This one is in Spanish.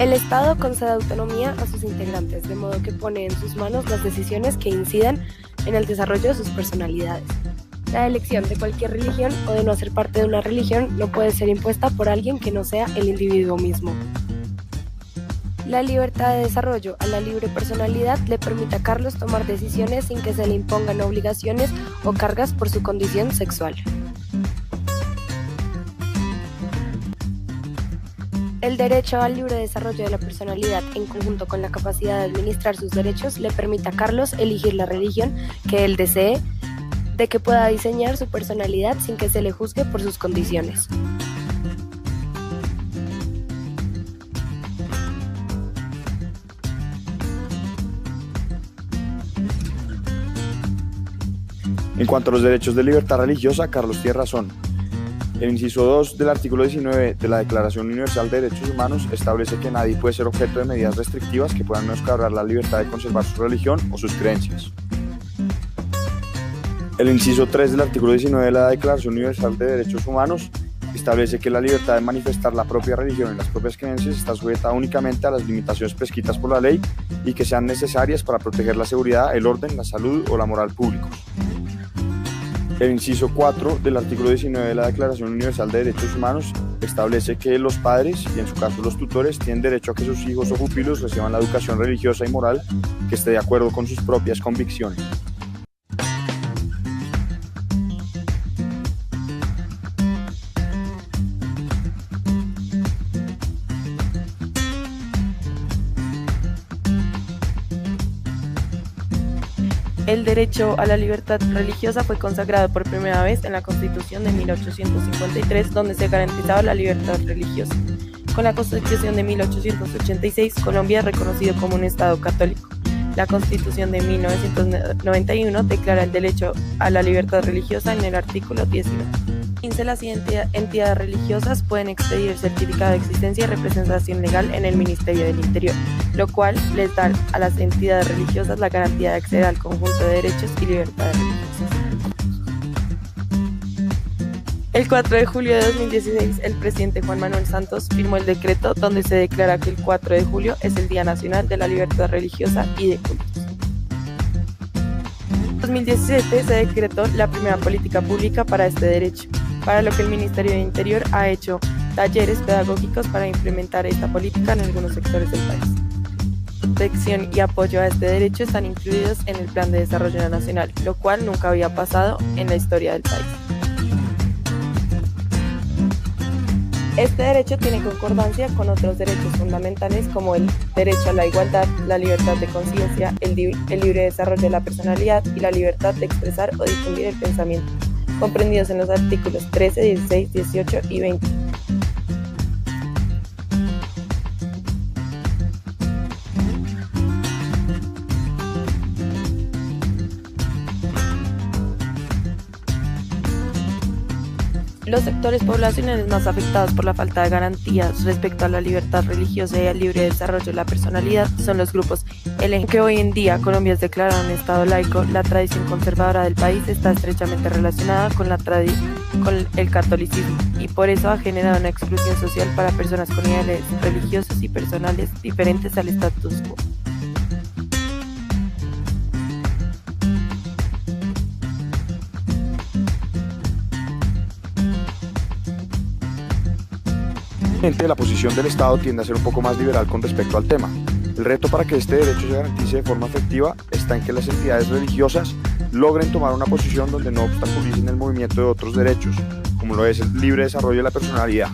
El Estado concede autonomía a sus integrantes, de modo que pone en sus manos las decisiones que incidan en el desarrollo de sus personalidades. La elección de cualquier religión o de no ser parte de una religión no puede ser impuesta por alguien que no sea el individuo mismo. La libertad de desarrollo a la libre personalidad le permite a Carlos tomar decisiones sin que se le impongan obligaciones o cargas por su condición sexual. El derecho al libre desarrollo de la personalidad, en conjunto con la capacidad de administrar sus derechos, le permite a Carlos elegir la religión que él desee, de que pueda diseñar su personalidad sin que se le juzgue por sus condiciones. En cuanto a los derechos de libertad religiosa, Carlos tiene razón. El inciso 2 del artículo 19 de la Declaración Universal de Derechos Humanos establece que nadie puede ser objeto de medidas restrictivas que puedan menoscabar la libertad de conservar su religión o sus creencias. El inciso 3 del artículo 19 de la Declaración Universal de Derechos Humanos establece que la libertad de manifestar la propia religión y las propias creencias está sujeta únicamente a las limitaciones prescritas por la ley y que sean necesarias para proteger la seguridad, el orden, la salud o la moral públicos. El inciso 4 del artículo 19 de la Declaración Universal de Derechos Humanos establece que los padres, y en su caso los tutores, tienen derecho a que sus hijos o pupilos reciban la educación religiosa y moral que esté de acuerdo con sus propias convicciones. El derecho a la libertad religiosa fue consagrado por primera vez en la Constitución de 1853, donde se garantizaba la libertad religiosa. Con la Constitución de 1886, Colombia es reconocido como un Estado católico. La Constitución de 1991 declara el derecho a la libertad religiosa en el artículo 19. Las entidades religiosas pueden expedir el certificado de existencia y representación legal en el Ministerio del Interior, lo cual les da a las entidades religiosas la garantía de acceder al conjunto de derechos y libertades religiosas. El 4 de julio de 2016, el presidente Juan Manuel Santos firmó el decreto donde se declara que el 4 de julio es el Día Nacional de la Libertad Religiosa y de Cultos. En 2017 se decretó la primera política pública para este derecho, para lo que el Ministerio del Interior ha hecho talleres pedagógicos para implementar esta política en algunos sectores del país. Protección y apoyo a este derecho están incluidos en el Plan de Desarrollo Nacional, lo cual nunca había pasado en la historia del país. Este derecho tiene concordancia con otros derechos fundamentales como el derecho a la igualdad, la libertad de conciencia, el libre desarrollo de la personalidad y la libertad de expresar o difundir el pensamiento, comprendidos en los artículos 13, 16, 18 y 20. Los sectores poblacionales más afectados por la falta de garantías respecto a la libertad religiosa y al libre desarrollo de la personalidad son los grupos LGBT. Que hoy en día Colombia es declarado un estado laico, la tradición conservadora del país está estrechamente relacionada con el catolicismo y por eso ha generado una exclusión social para personas con ideales religiosos y personales diferentes al status quo. La posición del Estado tiende a ser un poco más liberal con respecto al tema. El reto para que este derecho se garantice de forma efectiva está en que las entidades religiosas logren tomar una posición donde no obstaculicen el movimiento de otros derechos, como lo es el libre desarrollo de la personalidad.